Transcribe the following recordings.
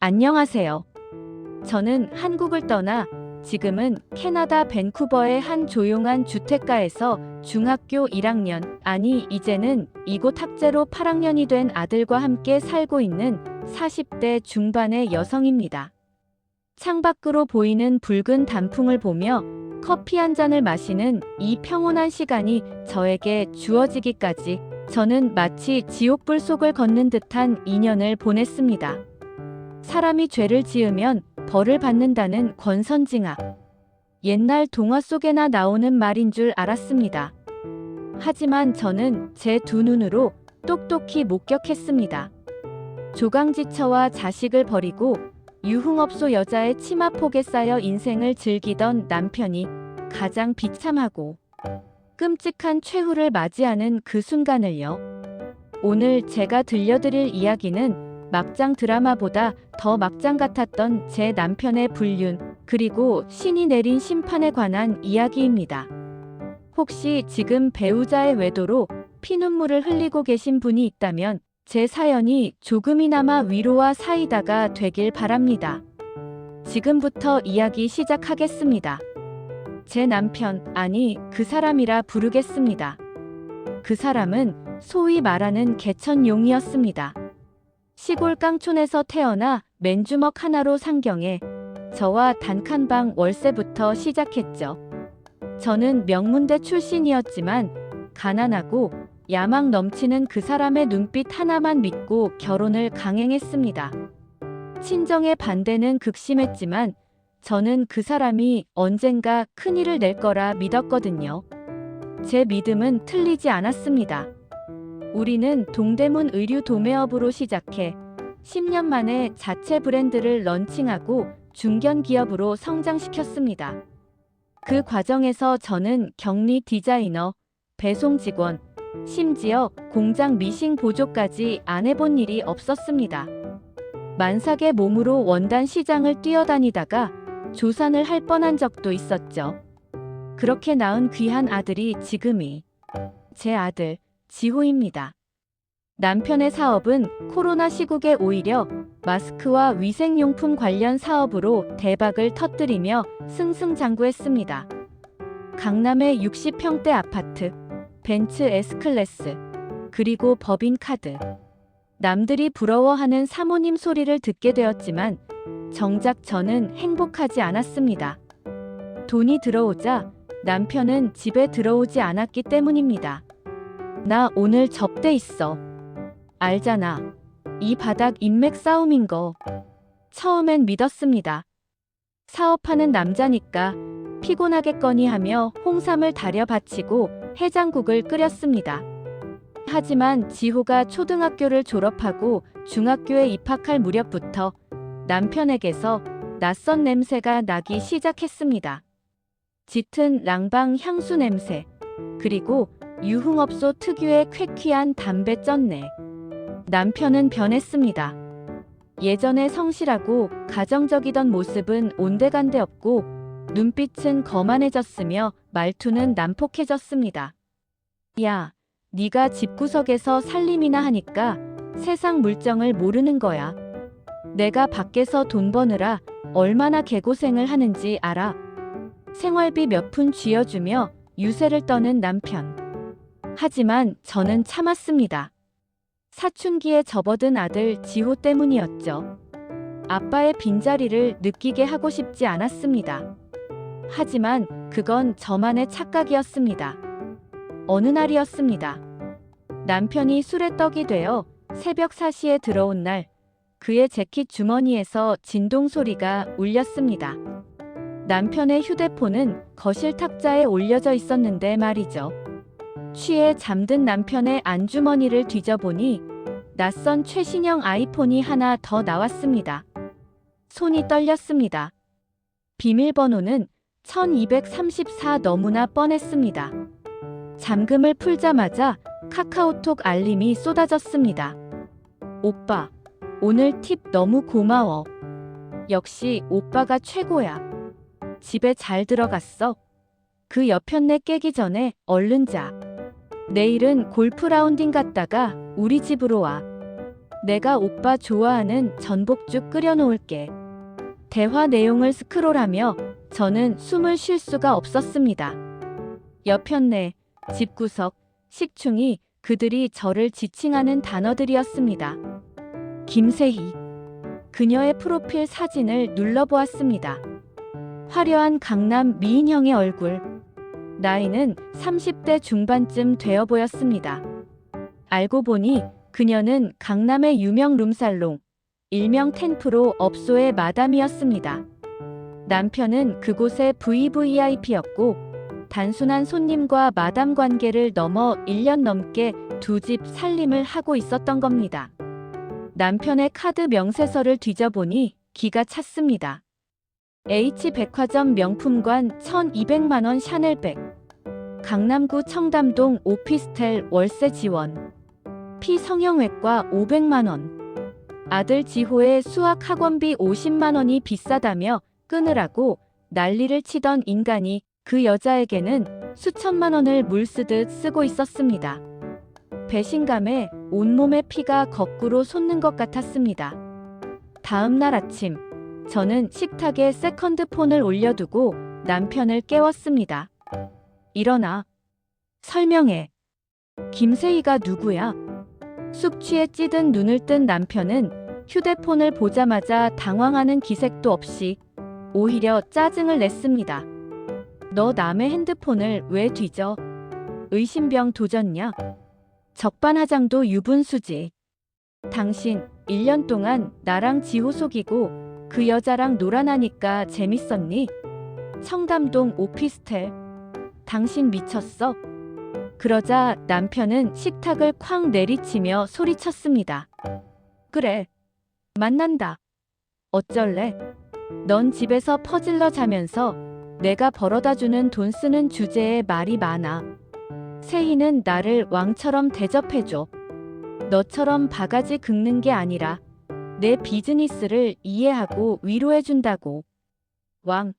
안녕하세요. 저는 한국을 떠나 지금은 캐나다 밴쿠버의 한 조용한 주택가에서 중학교 1학년, 아니 이제는 이곳 학제로 8학년이 된 아들과 함께 살고 있는 40대 중반의 여성입니다. 창밖으로 보이는 붉은 단풍을 보며 커피 한 잔을 마시는 이 평온한 시간이 저에게 주어지기까지 저는 마치 지옥불 속을 걷는 듯한 2년을 보냈습니다. 사람이 죄를 지으면 벌을 받는다는 권선징악. 옛날 동화 속에나 나오는 말인 줄 알았습니다. 하지만 저는 제 두 눈으로 똑똑히 목격했습니다. 조강지처와 자식을 버리고 유흥업소 여자의 치마폭에 쌓여 인생을 즐기던 남편이 가장 비참하고 끔찍한 최후를 맞이하는 그 순간을요. 오늘 제가 들려드릴 이야기는 막장 드라마보다 더 막장 같았던 제 남편의 불륜, 그리고 신이 내린 심판에 관한 이야기입니다. 혹시 지금 배우자의 외도로 피눈물을 흘리고 계신 분이 있다면 제 사연이 조금이나마 위로와 사이다가 되길 바랍니다. 지금부터 이야기 시작하겠습니다. 제 남편, 아니 그 사람이라 부르겠습니다. 그 사람은 소위 말하는 개천용이었습니다. 시골 깡촌에서 태어나 맨주먹 하나로 상경해 저와 단칸방 월세부터 시작했죠. 저는 명문대 출신이었지만 가난하고 야망 넘치는 그 사람의 눈빛 하나만 믿고 결혼을 강행했습니다. 친정의 반대는 극심했지만 저는 그 사람이 언젠가 큰일을 낼 거라 믿었거든요. 제 믿음은 틀리지 않았습니다. 우리는 동대문 의류 도매업으로 시작해 10년 만에 자체 브랜드를 런칭하고 중견 기업으로 성장시켰습니다. 그 과정에서 저는 격리 디자이너, 배송 직원, 심지어 공장 미싱 보조까지 안 해본 일이 없었습니다. 만삭의 몸으로 원단 시장을 뛰어다니다가 조산을 할 뻔한 적도 있었죠. 그렇게 낳은 귀한 아들이 지금이 제 아들 지호입니다. 남편의 사업은 코로나 시국에 오히려 마스크와 위생용품 관련 사업으로 대박을 터뜨리며 승승장구했습니다. 강남의 60평대 아파트, 벤츠 S클래스, 그리고 법인카드. 남들이 부러워하는 사모님 소리를 듣게 되었지만 정작 저는 행복하지 않았습니다. 돈이 들어오자 남편은 집에 들어오지 않았기 때문입니다. 나 오늘 접대 있어. 알잖아. 이 바닥 인맥 싸움인 거. 처음엔 믿었습니다. 사업하는 남자니까 피곤하겠거니 하며 홍삼을 달여 바치고 해장국을 끓였습니다. 하지만 지호가 초등학교를 졸업하고 중학교에 입학할 무렵부터 남편에게서 낯선 냄새가 나기 시작했습니다. 짙은 랑방 향수 냄새, 그리고 유흥업소 특유의 쾌쾌한 담배 쩐내. 남편은 변했습니다. 예전에 성실하고 가정적이던 모습은 온데간데 없고 눈빛은 거만해졌으며 말투는 난폭해졌습니다. 야, 네가 집구석에서 살림이나 하니까 세상 물정을 모르는 거야. 내가 밖에서 돈 버느라 얼마나 개고생을 하는지 알아. 생활비 몇 푼 쥐어주며 유세를 떠는 남편. 하지만 저는 참았습니다. 사춘기에 접어든 아들 지호 때문이었죠. 아빠의 빈자리를 느끼게 하고 싶지 않았습니다. 하지만 그건 저만의 착각이었습니다. 어느 날이었습니다. 남편이 술에 떡이 되어 새벽 4시에 들어온 날, 그의 재킷 주머니에서 진동 소리가 울렸습니다. 남편의 휴대폰은 거실 탁자에 올려져 있었는데 말이죠. 취해 잠든 남편의 안주머니를 뒤져보니 낯선 최신형 아이폰이 하나 더 나왔습니다. 손이 떨렸습니다. 비밀번호는 1234. 너무나 뻔했습니다. 잠금을 풀자마자 카카오톡 알림이 쏟아졌습니다. 오빠, 오늘 팁 너무 고마워. 역시 오빠가 최고야. 집에 잘 들어갔어? 그 여편네 깨기 전에 얼른 자. 내일은 골프 라운딩 갔다가 우리 집으로 와. 내가 오빠 좋아하는 전복죽 끓여놓을게. 대화 내용을 스크롤하며 저는 숨을 쉴 수가 없었습니다. 여편네, 집구석, 식충이 그들이 저를 지칭하는 단어들이었습니다. 김세희. 그녀의 프로필 사진을 눌러보았습니다. 화려한 강남 미인형의 얼굴. 나이는 30대 중반쯤 되어 보였습니다. 알고 보니 그녀는 강남의 유명 룸살롱, 일명 텐프로 업소의 마담이었습니다. 남편은 그곳의 VVIP였고 단순한 손님과 마담 관계를 넘어 1년 넘게 두 집 살림을 하고 있었던 겁니다. 남편의 카드 명세서를 뒤져보니 기가 찼습니다. H백화점 명품관 1200만 원 샤넬백, 강남구 청담동 오피스텔 월세 지원, 피성형외과 500만 원, 아들 지호의 수학 학원비 50만 원이 비싸다며 끊으라고 난리를 치던 인간이 그 여자에게는 수천만 원을 물쓰듯 쓰고 있었습니다. 배신감에 온몸의 피가 거꾸로 솟는 것 같았습니다. 다음 날 아침, 저는 식탁에 세컨드 폰을 올려두고 남편을 깨웠습니다. 일어나. 설명해. 김세희가 누구야? 숙취에 찌든 눈을 뜬 남편은 휴대폰을 보자마자 당황하는 기색도 없이 오히려 짜증을 냈습니다. 너 남의 핸드폰을 왜 뒤져? 의심병 도졌냐? 적반하장도 유분수지. 당신 1년 동안 나랑 지호 속이고 그 여자랑 놀아나니까 재밌었니? 청담동 오피스텔. 당신 미쳤어? 그러자 남편은 식탁을 쾅 내리치며 소리쳤습니다. 그래. 만난다. 어쩔래? 넌 집에서 퍼질러 자면서 내가 벌어다주는 돈 쓰는 주제에 말이 많아. 세희는 나를 왕처럼 대접해줘. 너처럼 바가지 긁는 게 아니라 내 비즈니스를 이해하고 위로해준다고. 왕.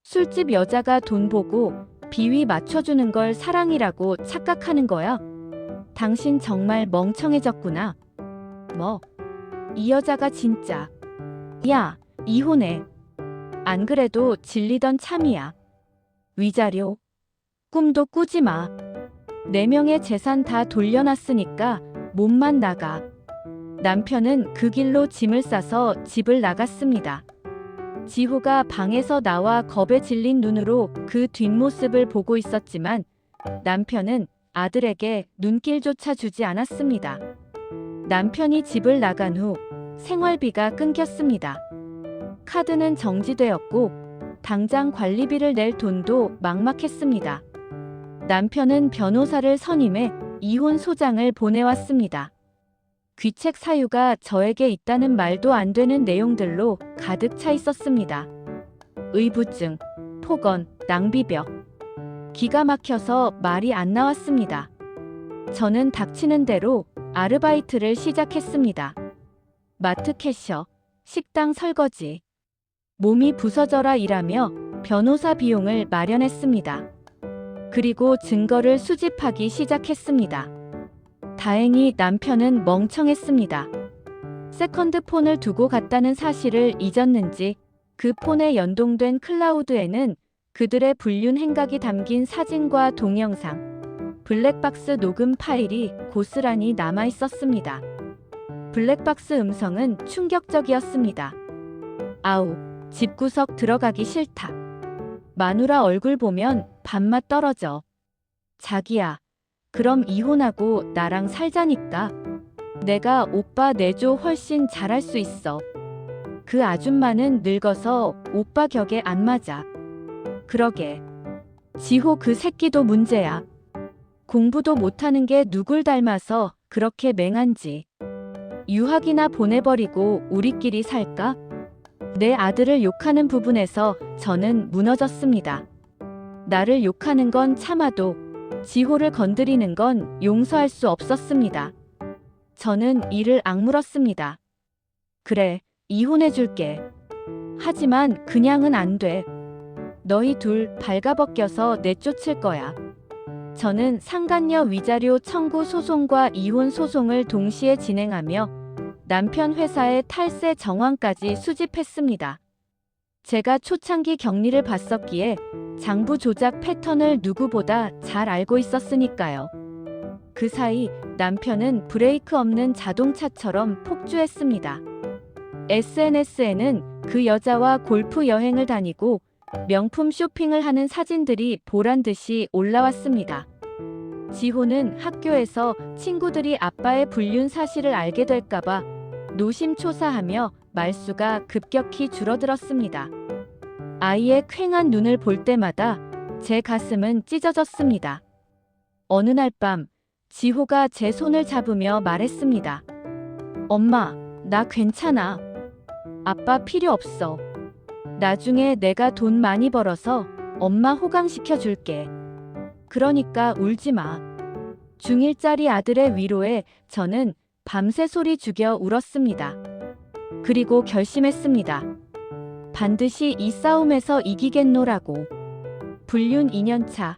술집 여자가 돈 보고 비위 맞춰주는 걸 사랑이라고 착각하는 거야? 당신 정말 멍청해졌구나. 뭐? 이 여자가 진짜. 야, 이혼해. 안 그래도 질리던 참이야. 위자료. 꿈도 꾸지 마. 4명의 재산 다 돌려놨으니까 몸만 나가. 남편은 그 길로 짐을 싸서 집을 나갔습니다. 지호가 방에서 나와 겁에 질린 눈으로 그 뒷모습을 보고 있었지만 남편은 아들에게 눈길조차 주지 않았습니다. 남편이 집을 나간 후 생활비가 끊겼습니다. 카드는 정지되었고 당장 관리비를 낼 돈도 막막했습니다. 남편은 변호사를 선임해 이혼 소장을 보내왔습니다. 귀책 사유가 저에게 있다는 말도 안 되는 내용들로 가득 차 있었습니다. 의부증, 폭언, 낭비벽. 기가 막혀서 말이 안 나왔습니다. 저는 닥치는 대로 아르바이트를 시작했습니다. 마트 캐셔, 식당 설거지. 몸이 부서져라 일하며 변호사 비용을 마련했습니다. 그리고 증거를 수집하기 시작했습니다. 다행히 남편은 멍청했습니다. 세컨드 폰을 두고 갔다는 사실을 잊었는지 그 폰에 연동된 클라우드에는 그들의 불륜 행각이 담긴 사진과 동영상, 블랙박스 녹음 파일이 고스란히 남아 있었습니다. 블랙박스 음성은 충격적이었습니다. 아우, 집구석 들어가기 싫다. 마누라 얼굴 보면 밥맛 떨어져. 자기야, 그럼 이혼하고 나랑 살자니까. 내가 오빠 내조 훨씬 잘할 수 있어. 그 아줌마는 늙어서 오빠 격에 안 맞아. 그러게. 지호 그 새끼도 문제야. 공부도 못하는 게 누굴 닮아서 그렇게 맹한지. 유학이나 보내버리고 우리끼리 살까? 내 아들을 욕하는 부분에서 저는 무너졌습니다. 나를 욕하는 건 참아도 지호를 건드리는 건 용서할 수 없었습니다. 저는 이를 악물었습니다. 그래, 이혼해줄게. 하지만 그냥은 안 돼. 너희 둘 발가벗겨서 내쫓을 거야. 저는 상간녀 위자료 청구 소송과 이혼 소송을 동시에 진행하며 남편 회사의 탈세 정황까지 수집했습니다. 제가 초창기 격리를 봤었기에 장부 조작 패턴을 누구보다 잘 알고 있었으니까요. 그 사이 남편은 브레이크 없는 자동차처럼 폭주했습니다. SNS에는 그 여자와 골프 여행을 다니고 명품 쇼핑을 하는 사진들이 보란듯이 올라왔습니다. 지호는 학교에서 친구들이 아빠의 불륜 사실을 알게 될까봐 노심초사하며 말수가 급격히 줄어들었습니다. 아이의 퀭한 눈을 볼 때마다 제 가슴은 찢어졌습니다. 어느 날 밤 지호가 제 손을 잡으며 말했습니다. 엄마, 나 괜찮아. 아빠 필요 없어. 나중에 내가 돈 많이 벌어서 엄마 호강시켜 줄게. 그러니까 울지 마. 중1짜리 아들의 위로에 저는 밤새 소리 죽여 울었습니다. 그리고 결심했습니다. 반드시 이 싸움에서 이기겠노라고. 불륜 2년차.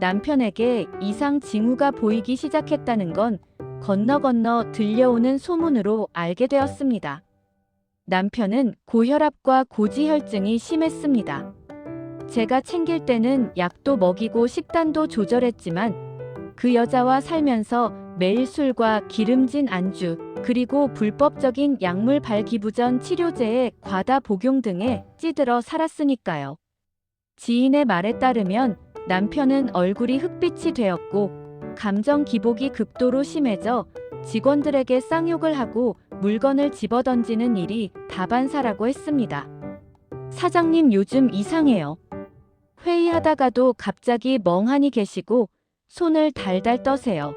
남편에게 이상 징후가 보이기 시작했다는 건 건너 들려오는 소문으로 알게 되었습니다. 남편은 고혈압과 고지혈증이 심했습니다. 제가 챙길 때는 약도 먹이고 식단도 조절했지만 그 여자와 살면서 매일 술과 기름진 안주, 그리고 불법적인 약물 발기부전 치료제의 과다 복용 등에 찌들어 살았으니까요. 지인의 말에 따르면 남편은 얼굴이 흑빛이 되었고 감정 기복이 극도로 심해져 직원들에게 쌍욕을 하고 물건을 집어던지는 일이 다반사라고 했습니다. 사장님 요즘 이상해요. 회의하다가도 갑자기 멍하니 계시고 손을 달달 떠세요.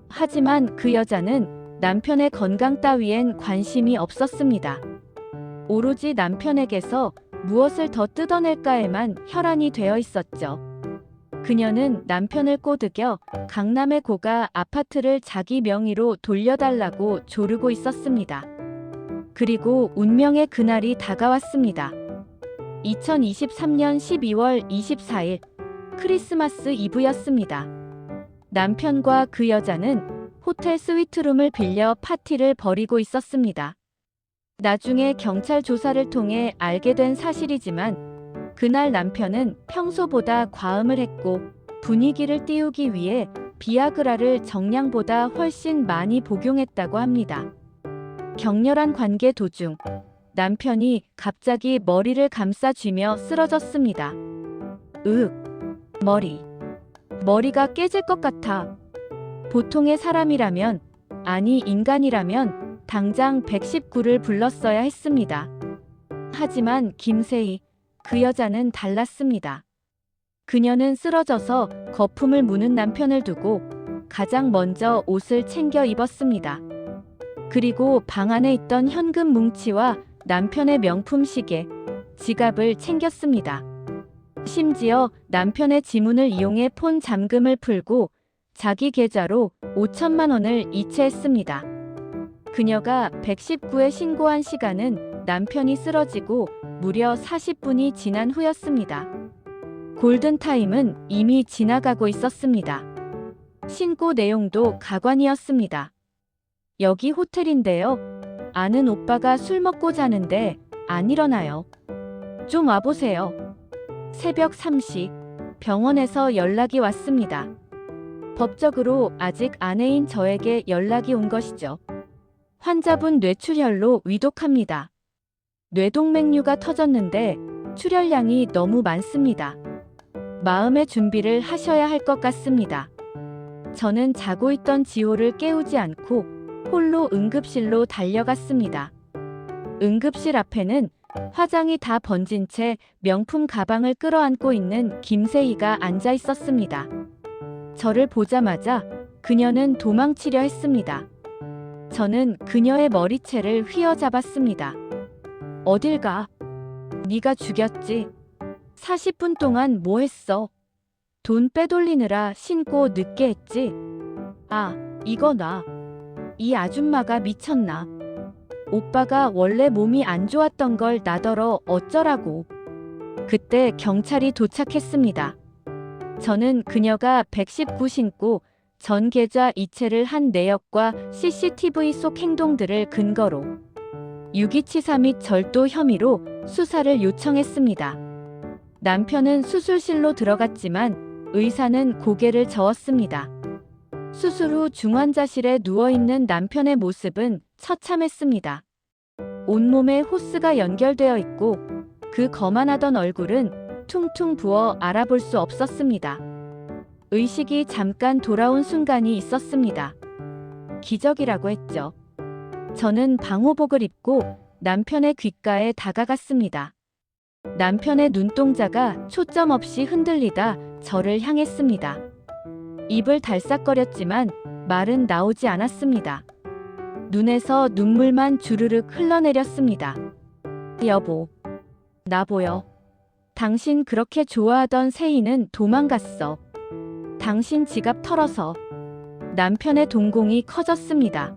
하지만 그 여자는 남편의 건강 따위엔 관심이 없었습니다. 오로지 남편에게서 무엇을 더 뜯어낼까에만 혈안이 되어 있었죠. 그녀는 남편을 꼬드겨 강남의 고가 아파트를 자기 명의로 돌려달라고 조르고 있었습니다. 그리고 운명의 그날이 다가왔습니다. 2023년 12월 24일 크리스마스 이브였습니다. 남편과 그 여자는 호텔 스위트룸을 빌려 파티를 벌이고 있었습니다. 나중에 경찰 조사를 통해 알게 된 사실이지만 그날 남편은 평소보다 과음을 했고 분위기를 띄우기 위해 비아그라를 정량보다 훨씬 많이 복용했다고 합니다. 격렬한 관계 도중 남편이 갑자기 머리를 감싸쥐며 쓰러졌습니다. 머리가 깨질 것 같아. 보통의 사람이라면, 아니 인간이라면 당장 119를 불렀어야 했습니다. 하지만 김세희, 그 여자는 달랐습니다. 그녀는 쓰러져서 거품을 무는 남편을 두고 가장 먼저 옷을 챙겨 입었습니다. 그리고 방 안에 있던 현금 뭉치와 남편의 명품 시계, 지갑을 챙겼습니다. 심지어 남편의 지문을 이용해 폰 잠금을 풀고 자기 계좌로 5천만 원을 이체했습니다. 그녀가 119에 신고한 시간은 남편이 쓰러지고 무려 40분이 지난 후였습니다. 골든타임은 이미 지나가고 있었습니다. 신고 내용도 가관이었습니다. 여기 호텔인데요. 아는 오빠가 술 먹고 자는데 안 일어나요. 좀 와보세요. 새벽 3시 병원에서 연락이 왔습니다. 법적으로 아직 아내인 저에게 연락이 온 것이죠. 환자분 뇌출혈로 위독합니다. 뇌동맥류가 터졌는데 출혈량이 너무 많습니다. 마음의 준비를 하셔야 할 것 같습니다. 저는 자고 있던 지호를 깨우지 않고 홀로 응급실로 달려갔습니다. 응급실 앞에는 화장이 다 번진 채 명품 가방을 끌어안고 있는 김세희가 앉아 있었습니다. 저를 보자마자 그녀는 도망치려 했습니다. 저는 그녀의 머리채를 휘어잡았습니다. 어딜 가? 네가 죽였지. 40분 동안 뭐 했어? 돈 빼돌리느라 신고 늦게 했지. 아, 이거 놔. 이 아줌마가 미쳤나. 오빠가 원래 몸이 안 좋았던 걸 나더러 어쩌라고. 그때 경찰이 도착했습니다. 저는 그녀가 119 신고 전 계좌 이체를 한 내역과 CCTV 속 행동들을 근거로 유기치사 및 절도 혐의로 수사를 요청했습니다. 남편은 수술실로 들어갔지만 의사는 고개를 저었습니다. 수술 후 중환자실에 누워있는 남편의 모습은 처참했습니다. 온몸에 호스가 연결되어 있고 그 거만하던 얼굴은 퉁퉁 부어 알아볼 수 없었습니다. 의식이 잠깐 돌아온 순간이 있었습니다. 기적이라고 했죠. 저는 방호복을 입고 남편의 귓가에 다가갔습니다. 남편의 눈동자가 초점 없이 흔들리다 저를 향했습니다. 입을 달싹거렸지만 말은 나오지 않았습니다. 눈에서 눈물만 주르륵 흘러내렸습니다. 여보, 나 보여. 당신 그렇게 좋아하던 세희는 도망갔어. 당신 지갑 털어서. 남편의 동공이 커졌습니다.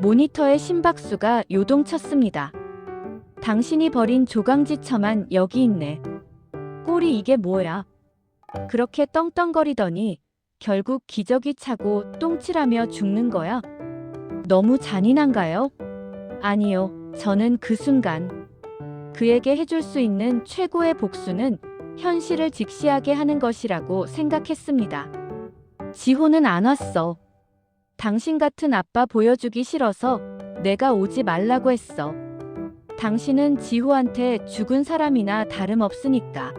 모니터의 심박수가 요동쳤습니다. 당신이 버린 조강지처만 여기 있네. 꼴이 이게 뭐야? 그렇게 떵떵거리더니 결국 기저귀 차고 똥칠하며 죽는 거야? 너무 잔인한가요? 아니요, 저는 그 순간 그에게 해줄 수 있는 최고의 복수는 현실을 직시하게 하는 것이라고 생각했습니다. 지호는 안 왔어. 당신 같은 아빠 보여주기 싫어서 내가 오지 말라고 했어. 당신은 지호한테 죽은 사람이나 다름없으니까.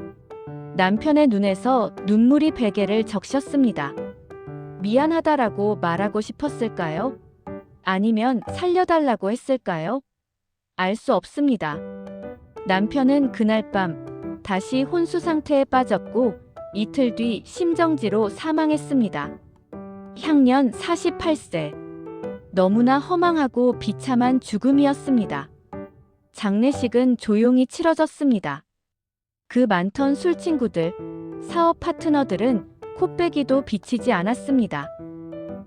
남편의 눈에서 눈물이 베개를 적셨습니다. 미안하다라고 말하고 싶었을까요? 아니면 살려달라고 했을까요? 알 수 없습니다. 남편은 그날 밤 다시 혼수 상태에 빠졌고 이틀 뒤 심정지로 사망했습니다. 향년 48세. 너무나 허망하고 비참한 죽음이었습니다. 장례식은 조용히 치러졌습니다. 그 많던 술친구들, 사업 파트너들은 코빼기도 비치지 않았습니다.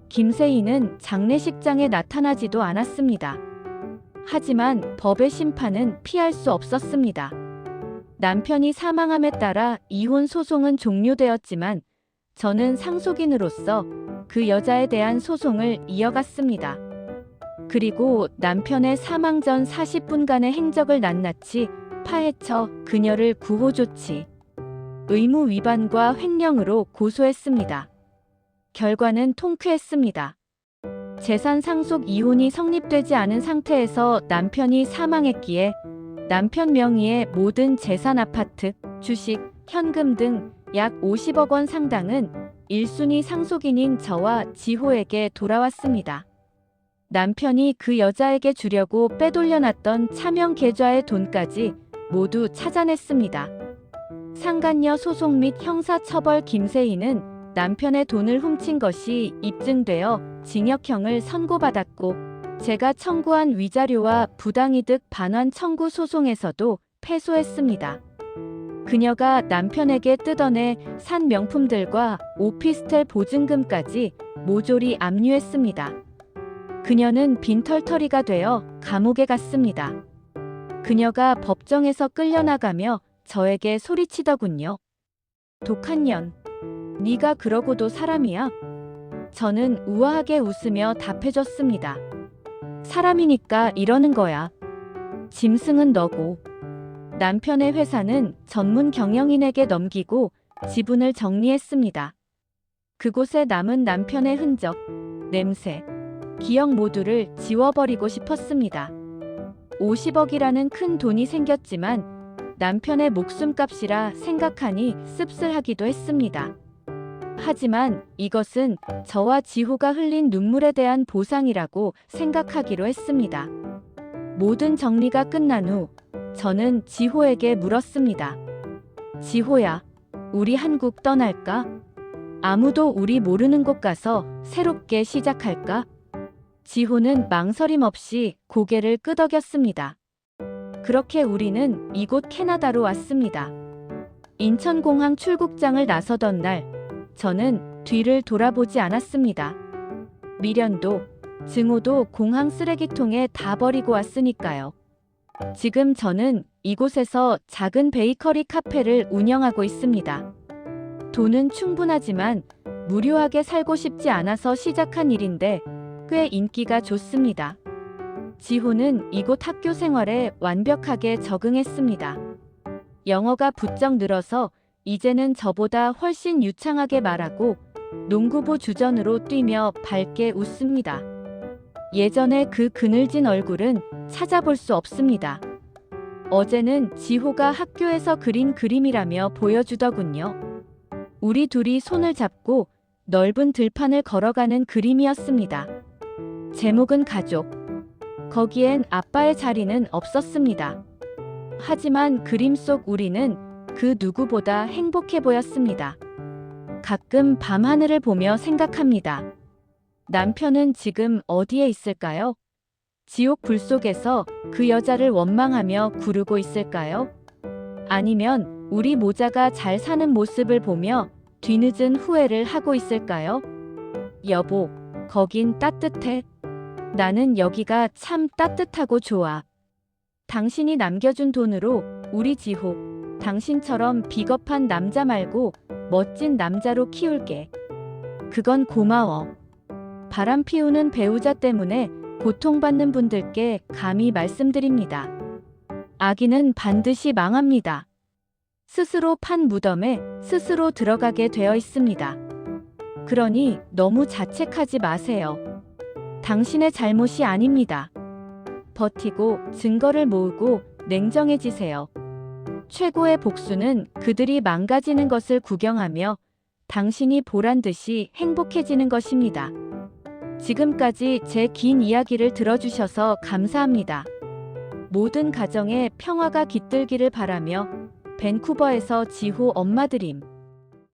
김세희는 장례식장에 나타나지도 않았습니다. 하지만 법의 심판은 피할 수 없었습니다. 남편이 사망함에 따라 이혼 소송은 종료되었지만 저는 상속인으로서 그 여자에 대한 소송을 이어갔습니다. 그리고 남편의 사망 전 40분간의 행적을 낱낱이 파헤쳐 그녀를 구호 조치, 의무 위반과 횡령으로 고소했습니다. 결과는 통쾌했습니다. 재산 상속 이혼이 성립되지 않은 상태에서 남편이 사망했기에 남편 명의의 모든 재산 아파트, 주식, 현금 등 약 50억 원 상당은 1순위 상속인인 저와 지호에게 돌아왔습니다. 남편이 그 여자에게 주려고 빼돌려놨던 차명 계좌의 돈까지 모두 찾아냈습니다. 상간녀 소송 및 형사처벌 김세희는 남편의 돈을 훔친 것이 입증되어 징역형을 선고받았고 제가 청구한 위자료와 부당이득 반환 청구 소송에서도 패소했습니다. 그녀가 남편에게 뜯어내 산 명품들과 오피스텔 보증금까지 모조리 압류했습니다. 그녀는 빈털터리가 되어 감옥에 갔습니다. 그녀가 법정에서 끌려나가며 저에게 소리치더군요. 독한 년, 네가 그러고도 사람이야? 저는 우아하게 웃으며 답해줬습니다. 사람이니까 이러는 거야. 짐승은 너고. 남편의 회사는 전문 경영인에게 넘기고 지분을 정리했습니다. 그곳에 남은 남편의 흔적, 냄새, 기억 모두를 지워버리고 싶었습니다. 50억이라는 큰 돈이 생겼지만 남편의 목숨값이라 생각하니 씁쓸하기도 했습니다. 하지만 이것은 저와 지호가 흘린 눈물에 대한 보상이라고 생각하기로 했습니다. 모든 정리가 끝난 후 저는 지호에게 물었습니다. 지호야, 우리 한국 떠날까? 아무도 우리 모르는 곳 가서 새롭게 시작할까? 지호는 망설임 없이 고개를 끄덕였습니다. 그렇게 우리는 이곳 캐나다로 왔습니다. 인천공항 출국장을 나서던 날, 저는 뒤를 돌아보지 않았습니다. 미련도, 증오도 공항 쓰레기통에 다 버리고 왔으니까요. 지금 저는 이곳에서 작은 베이커리 카페를 운영하고 있습니다. 돈은 충분하지만 무료하게 살고 싶지 않아서 시작한 일인데 꽤 인기가 좋습니다. 지호는 이곳 학교 생활에 완벽하게 적응했습니다. 영어가 부쩍 늘어서 이제는 저보다 훨씬 유창하게 말하고 농구부 주전으로 뛰며 밝게 웃습니다. 예전에 그 그늘진 얼굴은 찾아볼 수 없습니다. 어제는 지호가 학교에서 그린 그림이라며 보여주더군요. 우리 둘이 손을 잡고 넓은 들판을 걸어가는 그림이었습니다. 제목은 가족. 거기엔 아빠의 자리는 없었습니다. 하지만 그림 속 우리는 그 누구보다 행복해 보였습니다. 가끔 밤하늘을 보며 생각합니다. 남편은 지금 어디에 있을까요? 지옥 불 속에서 그 여자를 원망하며 구르고 있을까요? 아니면 우리 모자가 잘 사는 모습을 보며 뒤늦은 후회를 하고 있을까요? 여보, 거긴 따뜻해. 나는 여기가 참 따뜻하고 좋아. 당신이 남겨준 돈으로 우리 지호, 당신처럼 비겁한 남자 말고 멋진 남자로 키울게. 그건 고마워. 바람 피우는 배우자 때문에 고통받는 분들께 감히 말씀드립니다. 아기는 반드시 망합니다. 스스로 판 무덤에 스스로 들어가게 되어 있습니다. 그러니 너무 자책하지 마세요. 당신의 잘못이 아닙니다. 버티고 증거를 모으고 냉정해지세요. 최고의 복수는 그들이 망가지는 것을 구경하며 당신이 보란 듯이 행복해지는 것입니다. 지금까지 제 긴 이야기를 들어주셔서 감사합니다. 모든 가정에 평화가 깃들기를 바라며 밴쿠버에서 지호 엄마드림.